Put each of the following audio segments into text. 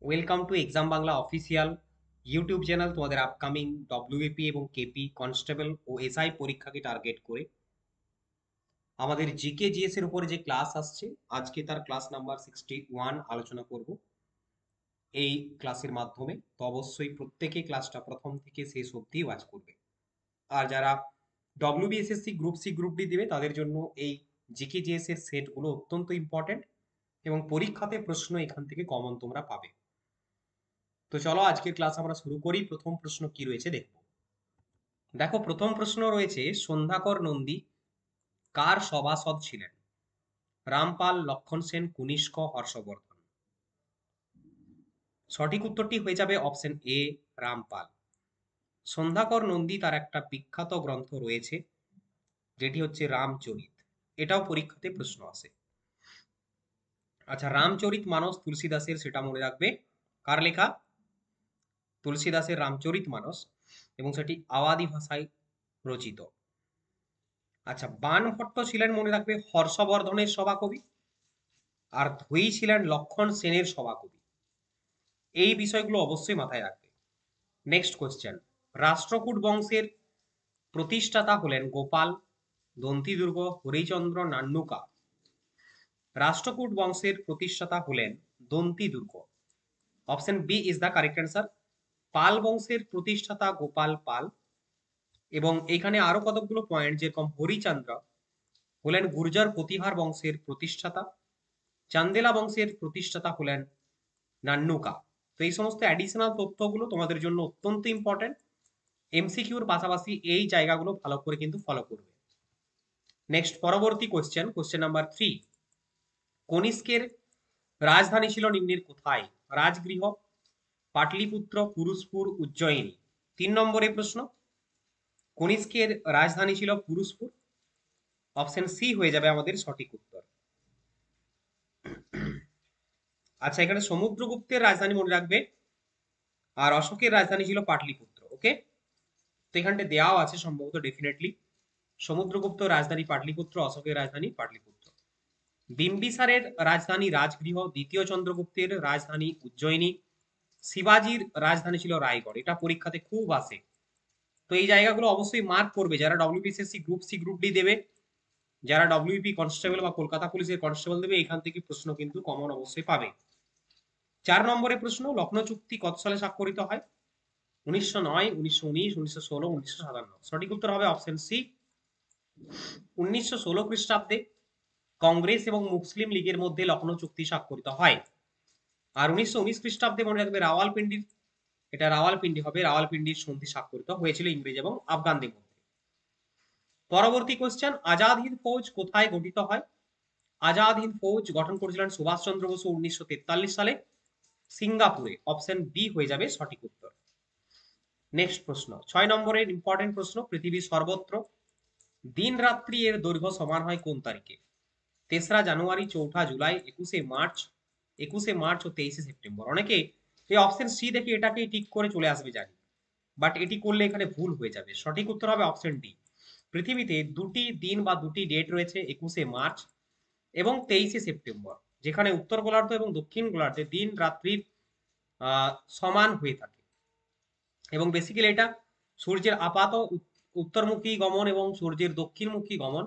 Welcome to exam Bangla official YouTube channel. তোমাদের upcoming WBP এবং KP constable ও SI পরীক্ষাকে target করে আমাদের জিকে জিএস এর উপরে যে ক্লাস আসছে, আজকে তার ক্লাস নাম্বার 61 আলোচনা করব এই ক্লাসের মাধ্যমে। তো অবশ্যই প্রত্যেকে ক্লাসটা প্রথম থেকে শেষ অবধি ওয়াচ করবে। আর যারা WBSSC group C group D দেবে তাদের জন্য এই জিকে জিএস এর সেটগুলো অত্যন্ত ইম্পর্টেন্ট এবং পরীক্ষাতে প্রশ্ন এখান থেকে কমন তোমরা পাবে। তো চলো আজকের ক্লাস আমরা শুরু করি। প্রথম প্রশ্ন কি রয়েছে দেখব। দেখো, প্রথম প্রশ্ন রয়েছে, সন্ধ্যাকর নন্দী কার সভাসদ ছিলেন? রামপাল, লক্ষণ সেন, কনিষ্ক, হর্ষবর্ধন। সঠিক উত্তরটি হয়ে যাবে অপশন এ, রামপাল। সন্ধ্যাকর নন্দী তার একটা বিখ্যাত গ্রন্থ রয়েছে যেটি হচ্ছে রামচরিত। এটাও পরীক্ষাতে প্রশ্ন আসে। আচ্ছা, রামচরিত মানস তুলসীদাসের, সেটা মনে রাখবে। কার লেখা? তুলসীদাসের রামচরিত মানস, এবং সেটি আওয়াধি ভাষায় রচিত। আচ্ছা, বাণভট্ট ছিলেন মনে রাখবে হর্ষবর্ধনের সভাকবি, আর ধৈ ছিলেন লক্ষণ সেনের সভাকবি। এই বিষয়গুলো অবশ্যই মাথায় রাখবে। নেক্সট কোশ্চেন, রাষ্ট্রকূট বংশের প্রতিষ্ঠাতা হলেন গোপাল, দন্তিদুর্গ, হরিচন্দ্র, নান্নুকা। রাষ্ট্রকূট বংশের প্রতিষ্ঠাতা হলেন Dantidurga. Option B is the correct answer. Pala বংশের প্রতিষ্ঠাতা গোপাল পাল। এবং এখানে আরো কতগুলো পয়েন্ট, যেরকম হরিচন্দ্র হলেন গুর্জর প্রতিহার বংশের প্রতিষ্ঠাতা, চান্দেলা বংশের প্রতিষ্ঠাতা হলেন নান্নুকা। তো এই সমস্ত অ্যাডিশনাল তথ্যগুলো তোমাদের জন্য অত্যন্ত ইম্পর্টেন্ট। এমসিকিউর পাশাপাশি এই জায়গাগুলো ভালো করে কিন্তু ফলো করবে। নেক্সট, পরবর্তী কোশ্চেন, কোশ্চেন নাম্বার 3। কনিষ্কের রাজধানী ছিল নিম্নের কোথায়? রাজগৃহ, পাটলিপুত্র, পুরুষপুর, উজ্জয়িনী। 3 নম্বরের প্রশ্ন, কনিষ্কের রাজধানী ছিল পুরুষপুর। অপশন সি হয়ে যাবে আমাদের সঠিক উত্তর। আচ্ছা, এখানে সমুদ্রগুপ্তের রাজধানী মনে রাখবে, আর অশোকের রাজধানী ছিল পাটলিপুত্র। ওকে, তো এখানটা দেওয়াও আছে সম্ভবত, ডেফিনেটলি সমুদ্রগুপ্ত রাজধানী পাটলিপুত্র, অশোকের রাজধানী পাটলিপুত্র। বিম্বিসারের রাজধানী রাজগৃহ, দ্বিতীয় চন্দ্রগুপ্তের রাজধানী উজ্জয়িনী, শিবাজির রাজধানী ছিল রায়গড়। এটা পরীক্ষাতে খুব আসে, তো এই জায়গাগুলো অবশ্যই মার্ক করবে যারা ডব্লিউবিসিএসসি গ্রুপ সি গ্রুপ ডি দেবে। যারা ডব্লিউপি কনস্টেবল বা কলকাতা পুলিশের কনস্টেবল দেবে, এখান থেকে প্রশ্ন কিন্তু কমন অবশ্যই পাবে। 4 নম্বরের প্রশ্ন, লখনৌ চুক্তি কত সালে স্বাক্ষরিত হয়? 1909, 1919, 1916, 1957। সঠিক উত্তর হবে অপশন সি, 1916 খ্রিস্টাব্দে কংগ্রেস এবং মুসলিম লীগের মধ্যে লখনৌ চুক্তি স্বাক্ষরিত হয়। আর 1919 খ্রিস্টাব্দে মনে রাখবে রাওয়ালপিন্ডির, এটা রাওয়ালপিন্ডি হবে, রাওয়ালপিন্ডির সন্ধি স্বাক্ষরিত হয়েছিল ইংরেজ এবং আফগানদের মধ্যে। পরবর্তী কোশ্চেন, আজাদ হিন্দ ফৌজ কোথায় গঠিত হয়? আজাদ হিন্দ ফৌজ গঠন করেছিলেন সুভাষচন্দ্র বসু 1943 সালে সিঙ্গাপুরে। অপশন বি হয়ে যাবে সঠিক উত্তর। নেক্সট প্রশ্ন, 6 নম্বরের ইম্পর্টেন্ট প্রশ্ন, পৃথিবীর সর্বত্র দিন রাত্রি এর দৈর্ঘ্য সমান হয় কোন তারিখে? 3রা জানুয়ারি, 4ঠা জুলাই, 21শে মার্চ, 21শে মার্চ ও 23শে সেপ্টেম্বর। অনেকে এই অপশন সি দেখে এটাকে ঠিক করে চলে আসবে জানি, বাট এটি করলে এখানে ভুল হয়ে যাবে। সঠিক উত্তর হবে অপশন ডি। পৃথিবীতে দুটি দিন বা দুটি ডেট রয়েছে, 21শে মার্চ এবং 23শে সেপ্টেম্বর, যেখানে উত্তর গোলার্ধ এবং দক্ষিণ গোলার্ধে দিন রাত্রির সমান হয়ে থাকে। এবং বেসিক্যালি এটা সূর্যের আপাত উত্তরমুখী গমন এবং সূর্যের দক্ষিণমুখী গমন,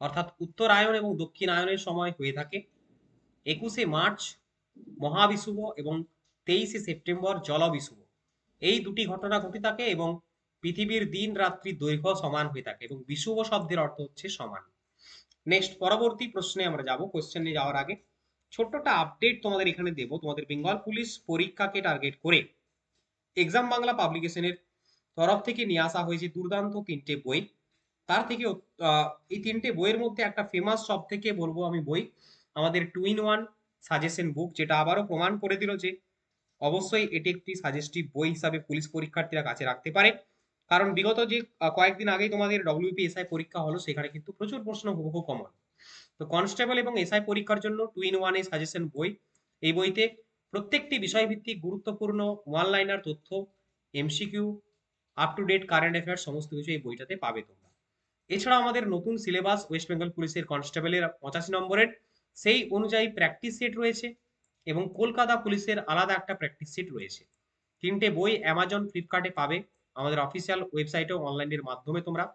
অর্থাৎ উত্তরায়ণ এবং দক্ষিণায়নের সময় হয়ে থাকে। 21শে মার্চ মহাবিষুব এবং 23শে সেপ্টেম্বর জলবিষুব, এই দুটি ঘটনা ঘটে থাকে এবং পৃথিবীর দিন রাত্রির দৈর্ঘ্য সমান হয়ে থাকে, এবং বিষুব শব্দের অর্থ হচ্ছে সমান। নেক্সট, পরবর্তী প্রশ্নে আমরা যাব। কোশ্চেনে যাওয়ার আগে ছোট্ট একটা আপডেট তোমাদের এখানে দেব। তোমাদের বেঙ্গল পুলিশ পরীক্ষাকে টার্গেট করে এক্সাম বাংলা পাবলিকেশনের তরফ থেকে নিয়ে আসা হয়েছে দুর্দান্ত 3টে বই। তার থেকে এই 3টে বইয়ের মধ্যে একটা ফেমাস, সব থেকে বলবো আমি বই, আমাদের 2-in-1 সাজেশন বুক, যেটা আবারও প্রমাণ করে দিল যে অবশ্যই এটি একটি সাজেস্টিভ বই হিসাবে পুলিশ পরীক্ষার্থীরা কাছে রাখতে পারে। কারণ বিগত যে কয়েকদিন আগেই তোমাদের ডব্লিউপি এসআই পরীক্ষা হলো, সেখানে কিন্তু প্রচুর প্রশ্ন হুবহু কমন। তো কনস্টেবল এবং এসআই পরীক্ষার জন্য 2-in-1 এই সাজেশন বই, এই বইতে প্রত্যেকটি বিষয়ভিত্তিক গুরুত্বপূর্ণ ওয়ান লাইনার তথ্য, MCQ, up to date current affairs, সমস্ত কিছু এই বইটাতে পাবে তোমরা। এছাড়া আমাদের নতুন সিলেবাস ওয়েস্ট বেঙ্গল পুলিশের কনস্টেবলের 85 নম্বরের, সেই অনুযায়ী প্র্যাকটিস সেট রয়েছে, এবং কলকাতা পুলিশের আলাদা একটা প্র্যাকটিস সেট রয়েছে। 3টে বই অ্যামাজন, ফ্লিপকার্টে পাবে। আমাদের অফিসিয়াল ওয়েবসাইটেও অনলাইনের মাধ্যমে তোমরা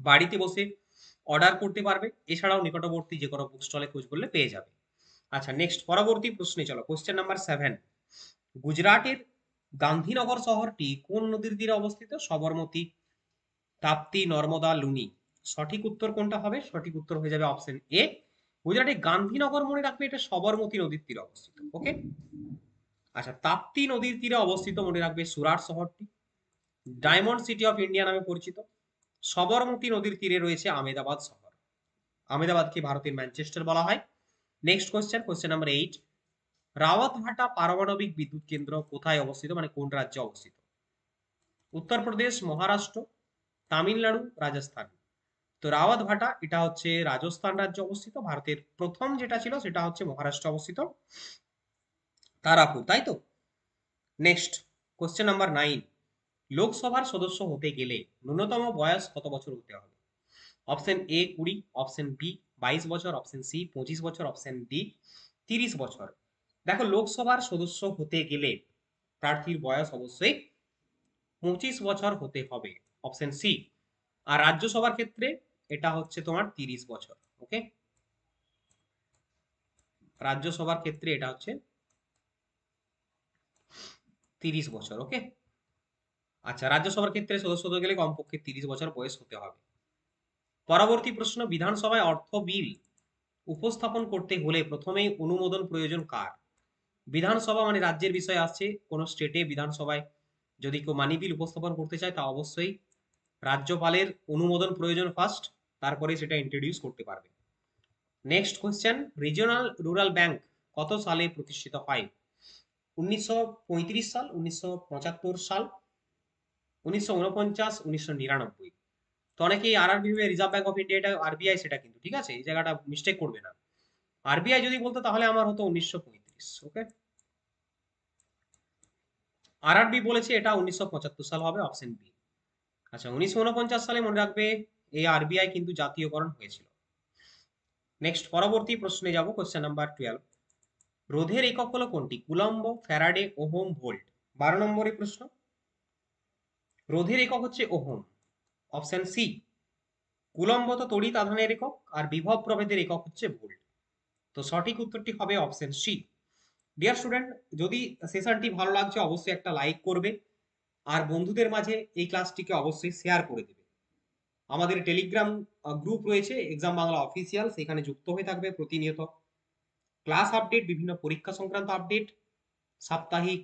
বাড়িতে বসে অর্ডার করতে পারবে। এছাড়াও নিকটবর্তী যে কোনো বুক স্টলে খোঁজ করলে পেয়ে যাবে। আচ্ছা, নেক্সট পরবর্তী প্রশ্নে চলো। Question number 7। গুজরাটের গান্ধীনগর শহরটি কোন নদীর তীরে অবস্থিত? সবরমতী, তাপ্তি, নর্মদা, লুনি। সঠিক উত্তর কোনটা হবে? সঠিক উত্তর হয়ে যাবে অপশন এ। গুজরাটে গান্ধীনগর, মনে রাখবে এটা সবরমতী নদীর তীরে অবস্থিত। ওকে। আচ্ছা, তাপ্তি নদীর তীরে অবস্থিত মনে রাখবে সুরাট শহরটি। ডায়মন্ড সিটি অফ ইন্ডিয়া নামে পরিচিত। সবরমতী নদীর তীরে রয়েছে আমেদাবাদ শহর। আমেদাবাদকে ভারতের ম্যানচেস্টার বলা হয়। Next question, question number 8। রাওয়াতভাটা পারমাণবিক বিদ্যুৎ কেন্দ্র কোথায় অবস্থিত, মানে কোন রাজ্যে অবস্থিত? উত্তরপ্রদেশ, মহারাষ্ট্র, তামিলনাড়ু, রাজস্থান। তো রাওয়াতভাটা এটা হচ্ছে রাজস্থান রাজ্যে অবস্থিত। ভারতের প্রথম যেটা ছিল সেটা হচ্ছে মহারাষ্ট্রে অবস্থিত, তারাপুর, তাই তো। Next, question number 9। লোকসভার সদস্য হতে গেলে ন্যূনতম বয়স কত বছর হতে হবে? অপশন এ 20, অপশন বি 22 বছর, অপশন সি 25 বছর, অপশন ডি 30 বছর। দেখো, লোকসভার সদস্য হতে গেলে প্রার্থীর বয়স অবশ্যই 25 বছর হতে হবে, অপশন সি। আর রাজ্যসভার ক্ষেত্রে এটা হচ্ছে তোমার 30 বছর। ওকে, রাজ্যসভার ক্ষেত্রে এটা হচ্ছে 30 বছর। ওকে। আচ্ছা, রাজ্যসভার ক্ষেত্রে সদস্য হতে গেলে কমপক্ষে 30 বছর বয়স হতে হবে। পরবর্তী প্রশ্ন, বিধানসভায় অর্থ বিল উপস্থাপন করতে হলে প্রথমেই অনুমোদন প্রয়োজন কার? বিধানসভা মানে রাজ্যের বিষয় আসছে। কোন স্টেটে বিধানসভায় যদি কেউ মানি বিল উপস্থাপন করতে চায় তা অবশ্যই রাজ্যপালের অনুমোদন প্রয়োজন ফার্স্ট, তারপরে সেটা ইন্ট্রোডিউস করতে পারবে। Next question, regional rural bank কত সালে প্রতিষ্ঠিত হয়? 1935 সাল, 1975 সাল, 1949, 1999। তো অনেকেই আরআরবি ভেবে রিজার্ভ ব্যাংক অফ ইন্ডিয়া, এটা আরবিআই সেটা কিন্তু, ঠিক আছে, এই জায়গাটা মিস্টেক করবে না। আরবিআই যদি বলতো তাহলে আমার হতো 1935। ওকে, আরআরবি বলেছে এটা 1975 সাল হবে, অপশন বি। আচ্ছা, 1949 সালে মনে রাখবে এই আরবিআই কিন্তু জাতীয়করণ হয়েছিল। নেক্সট, পরবর্তী প্রশ্নে যাব। Question number 12। রোধের একক হলো কোনটি? Coulomb, Faraday, ohm, volt. 12 নম্বরের প্রশ্ন। রোধের একক হচ্ছে ওহম, অপশন সি। কুলম্ব তো তড়িৎ আধানের একক, আর বিভব প্রভেদের একক হচ্ছে ভোল্ট। তো সঠিক উত্তরটি হবে অপশন সি। ডিয়ার স্টুডেন্ট, যদি সেশনটি ভালো লাগছে অবশ্যই একটা লাইক করবে, আর বন্ধুদের মাঝে এই ক্লাসটিকে অবশ্যই শেয়ার করে দেবে। আমাদের টেলিগ্রাম গ্রুপ রয়েছে এক্সাম বাংলা অফিসিয়াল, সেখানে যুক্ত হয়ে থাকবে প্রতিনিয়ত ক্লাস আপডেট, বিভিন্ন পরীক্ষা সংক্রান্ত আপডেট, সাপ্তাহিক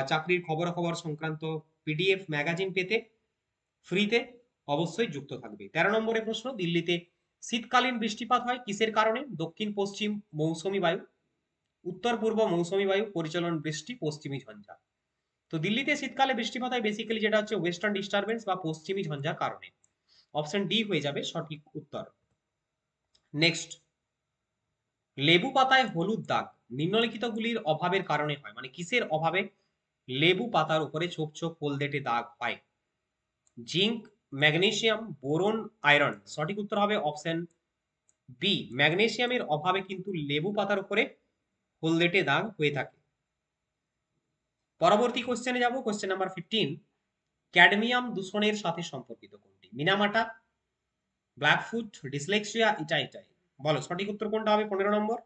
চাকরির খবরাখবর সংক্রান্ত পিডিএফ ম্যাগাজিন পেতে ফ্রিতে অবশ্যই যুক্ত থাকবে। 13 নম্বরের প্রশ্ন, দিল্লিতে শীতকালীন বৃষ্টিপাত হয় কিসের কারণে? দক্ষিণ পশ্চিম মৌসুমী বায়ু, উত্তর পূর্ব মৌসুমী বায়ু, পরিচালন বৃষ্টি, পশ্চিমী ঝঞ্ঝা। তো দিল্লিতে শীতকালে বৃষ্টিপাত হয় বেসিক্যালি যেটা হচ্ছে ওয়েস্টার্ন ডিস্টারবেন্স বা পশ্চিমী ঝঞ্ঝার কারণে। অপশন ডি হয়ে যাবে সঠিক উত্তর। নেক্সট, লেবু পাতায় হলুদ দাগ নিম্নলিখিতগুলির অভাবের কারণে হয়, মানে কিসের অভাবে লেবু পাতার উপরে ছোপ ছোপ হলদেটে দাগ হয়? Zinc, magnesium, boron, iron. সঠিক উত্তর হবে অপশন বি, ম্যাগনেসিয়ামের অভাবে কিন্তু লেবু পাতার উপরে হলদেটে দাগ হয়ে থাকে। পরবর্তী কোশ্চেনে যাব। Question number 15। ক্যাডমিয়াম দূষণের সাথে সম্পর্কিত কোনটি? Minamata, blackfoot, dyslexia, itai itai. বলো সঠিক উত্তর কোনটা হবে? 15 নম্বর।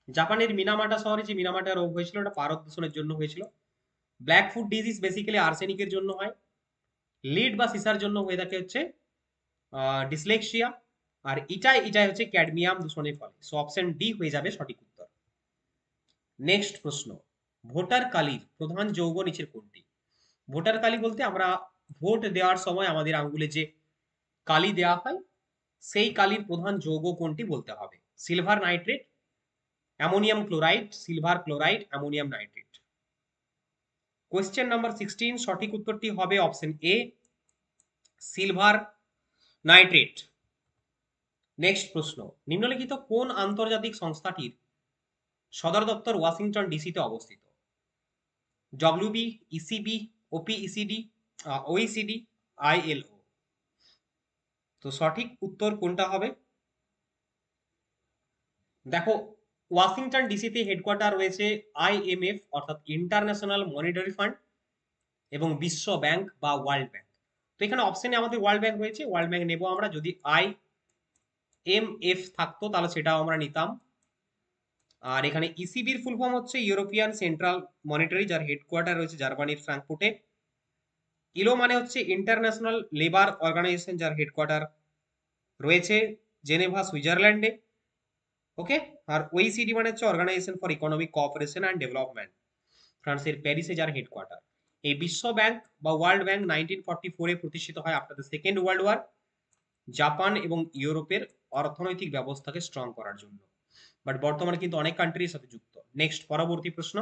জাপানের মিনামাটা শহরে যে মিনামাটা রোগ হয়েছিল ওটা পারদ দূষণের জন্য হয়েছিল। ব্ল্যাকফুট ডিজিজ বেসিক্যালি আর্সেনিকের জন্য হয়। লিড বা সিসার জন্য হয়ে থাকে হচ্ছে ডিসলেক্সিয়া। আর ইটাই ইটাই হচ্ছে ক্যাডমিয়াম দূষণের ফলে। সো অপশন ডি হয়ে যাবে সঠিক উত্তর। নেক্সট প্রশ্ন, ভোটার কালির প্রধান যৌগ নিচের কোনটি? ভোটার কালি বলতে আমরা ভোট দেওয়ার সময় আমাদের আঙ্গুলে যে কালি দেওয়া হয় সেই কালির প্রধান যৌগ কোনটি বলতে হবে। Silver nitrate, ammonium chloride, silver chloride, ammonium nitrate. Question number 16, সঠিক উত্তরটি হবে অপশন এ, সিলভার নাইট্রেট। নেক্সট প্রশ্ন, নিম্নলিখিত কোন আন্তর্জাতিক সংস্থাটির সদর দপ্তর ওয়াশিংটন ডিসিতে অবস্থিত? WB, ECB, OPECD, OECD, ILO. তো সঠিক উত্তর কোনটা হবে? দেখো, ওয়াশিংটন ডিসিতে হেডকোয়ার্টার রয়েছে আইএমএফ অর্থাৎ ইন্টারন্যাশনাল মনিটারি ফান্ড এবং বিশ্ব ব্যাংক বা ওয়ার্ল্ড ব্যাংক। তো এখানে অপশনে আমাদের ওয়ার্ল্ড ব্যাংক রয়েছে, ওয়ার্ল্ড ব্যাংক নেব আমরা। যদি আইএমএফ থাকতো তাহলে সেটাও আমরা নিতাম। আর এখানে ইসিবির ফুল ফর্ম হচ্ছে ইউরোপিয়ান সেন্ট্রাল মনিটারি, যার হেডকোয়ার্টার রয়েছে জার্মানির ফ্রাঙ্কফুর্টে। ইলো মানে হচ্ছে ইন্টারন্যাশনাল লেবার অর্গানাইজেশন, যার হেডকোয়ার্টার রয়েছে জেনেভা সুইজারল্যান্ডে। ওকে। আর ওইসিডি মানে হচ্ছে organisation for economic cooperation and development, ফ্রান্সের প্যারিসে যার হেডকোয়ার্টার। এই বিশ্ব ব্যাংক বা ওয়ার্ল্ড ব্যাংক 1944-এ প্রতিষ্ঠিত হয় after the second world war, Japan এবং ইউরোপের অর্থনৈতিক ব্যবস্থাকে স্ট্রং করার জন্য। বাট বর্তমানে কিন্তু অনেক কান্ট্রির সাথে যুক্ত। নেক্সট, পরবর্তী প্রশ্ন,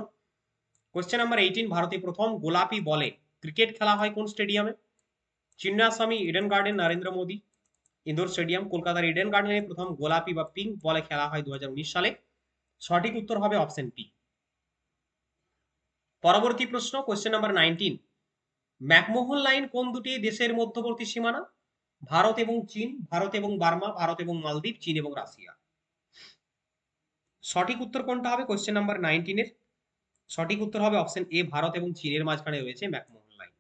কোশ্চেন নাম্বার 18। ভারতে প্রথম গোলাপি বলে ক্রিকেট খেলা হয় কোন স্টেডিয়ামে? Chinnaswamy, Eden garden, Narendra Modi Indore stadium. কলকাতার ইডেন গার্ডেনে প্রথম গোলাপি বা পিঙ্ক বলে খেলা হয় 2019 সালে। সঠিক উত্তর হবে অপশন পি। পরবর্তী প্রশ্ন, কোশ্চেন নাম্বার 19। ম্যাকমোহন লাইন কোন দুটি দেশের মধ্যবর্তী সীমানা? ভারত এবং চীন, ভারত এবং বার্মা, ভারত এবং মালদ্বীপ, চীন এবং রাশিয়া। সঠিক উত্তর কোনটা হবে কোশ্চেন নাম্বার 19 এর? সঠিক উত্তর হবে অপশন এ, ভারত এবং চীনের মাঝখানে রয়েছে ম্যাকমোহন লাইন।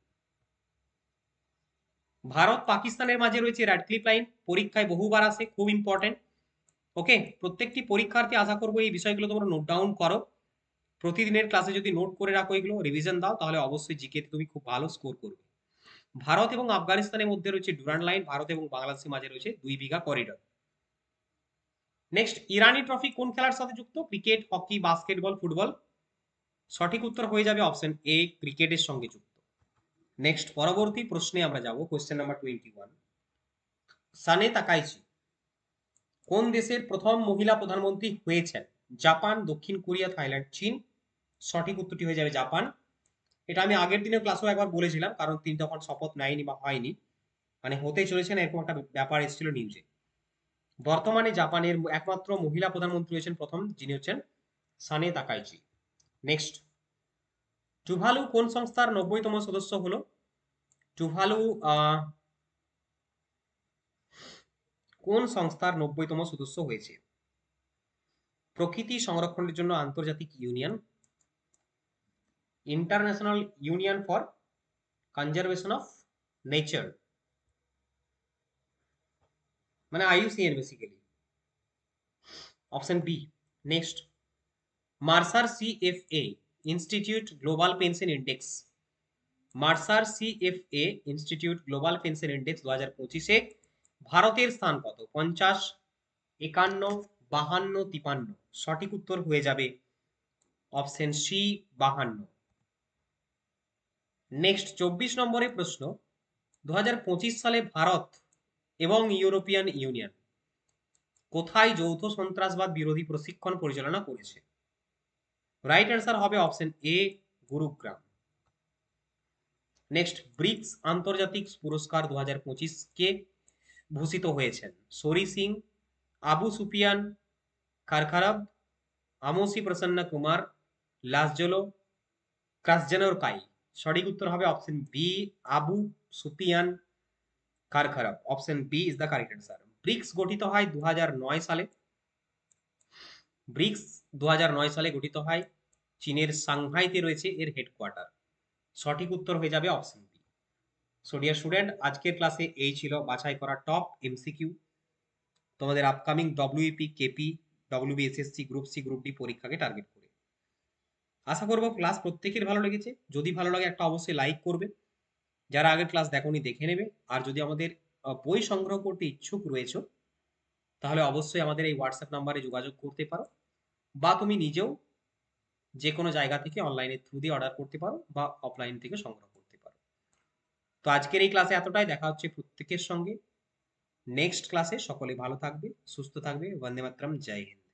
ভারত পাকিস্তানের মাঝে রয়েছে র্যাডক্লিফ লাইন, পরীক্ষায় বহুবার আসে, খুব ইম্পর্টেন্ট। ওকে, প্রত্যেকটি পরীক্ষার্থী আশা করবো এই বিষয়গুলো তোমরা নোট ডাউন করো। প্রতিদিনের ক্লাসে যদি নোট করে রাখো, এগুলো রিভিশন দাও, তাহলে অবশ্যই জিকে তুমি খুব ভালো স্কোর করবে। ভারত এবং আফগানিস্তানের মধ্যে রয়েছে ডুরান্ড লাইন, ভারত এবং বাংলাদেশের মাঝে রয়েছে 2 বিঘা করিডর। নেক্সট, ইরানি ট্রফি কোন খেলার সাথে যুক্ত? Cricket, hockey, basketball, football. সঠিক উত্তর হয়ে যাবে অপশন এ, ক্রিকেটের সঙ্গে যুক্ত। নেক্সট, পরবর্তী প্রশ্নে আমরা যাব, কোশ্চেন নাম্বার 21। সানে তাকাইচি কোন দেশের প্রথম মহিলা প্রধানমন্ত্রী হয়েছেন? জাপান, দক্ষিণ কোরিয়া, থাইল্যান্ড, চীন। সঠিক উত্তরটি হয়ে যাবে জাপান। এটা আমি আগের দিনের ক্লাসেও একবার বলেছিলাম, কারণ তিনি তখন শপথ নেয়নি বা হয়নি, মানে হতে চলেছে না এরকম একটা ব্যাপার এসেছিল নিউজে। বর্তমানে জাপানের একমাত্র মহিলা প্রধানমন্ত্রী হয়েছেন প্রথম, যিনি হচ্ছেন সানে তাকাইচি। নেক্সট, টুভালু কোন সংস্থার 90তম সদস্য হলো? টুভালু কোন সংস্থার 90তম সদস্য হয়েছে? প্রকৃতি সংরক্ষণের জন্য আন্তর্জাতিক union, international union for conservation of nature, মানে IUCN basically. Option B. Next, Mercer CFA institute global pension index, Mercer CFA institute global pension index 2025-এ ভারতের স্থান কত? 50, 51, 52, 53। সঠিক উত্তর হয়ে যাবে অপশন সি, 52। নেক্সট, 24 নম্বরের প্রশ্ন, 2025 সালে ভারত এবং ইউরোপিয়ান ইউনিয়ন কোথায় যৌথ সন্ত্রাসবাদ বিরোধী প্রশিক্ষণ পরিচালনা করেছে? রাইট অ্যান্সার হবে option A, Gurugram. Next, BRICS আন্তর্জাতিক পুরস্কার 2025 কে ভূষিত হয়েছেন? সরি সিং, আবু সুফিয়ান খারখারব, আমোসি প্রসন্ন কুমার, লাসজলো কাসজানোরকাই। সঠিক উত্তর হবে option B, Abu Sufiyan Kharkharab. Option B is the correct answer. BRICS গঠিত হয় 2009 সালে। ব্রিক্স 2009 সালে গঠিত হয়, চীনের সাংহাইতে রয়েছে এর হেডকোয়ার্টার। সঠিক উত্তর হয়ে যাবে option B. So dear student, আজকের ক্লাসে এই ছিল বাছাই করা টপ এমসিকিউ তোমাদের upcoming WP, KP, WBSSC, group C, group D পরীক্ষাকে টার্গেট করে। আশা করবো ক্লাস প্রত্যেকের ভালো লেগেছে। যদি ভালো লাগে একটা অবশ্যই লাইক করবে, যারা আগের ক্লাস দেখোনি দেখে নেবে। আর যদি আমাদের বই সংগ্রহ করতে ইচ্ছুক রয়েছে, তাহলে অবশ্যই আমাদের এই হোয়াটসঅ্যাপ নাম্বারে যোগাযোগ করতে পারো, বা তুমি নিজেও যে কোনো জায়গা থেকে অনলাইনের থ্রু দিয়ে অর্ডার করতে পারো বা অফলাইন থেকে সংগ্রহ করতে পারো। তো আজকের এই ক্লাসে এতটাই। দেখা হচ্ছে প্রত্যেকের সঙ্গে নেক্সট ক্লাসে। সকলে ভালো থাকবে, সুস্থ থাকবে। বন্দে মাতরম, জয় হিন্দ।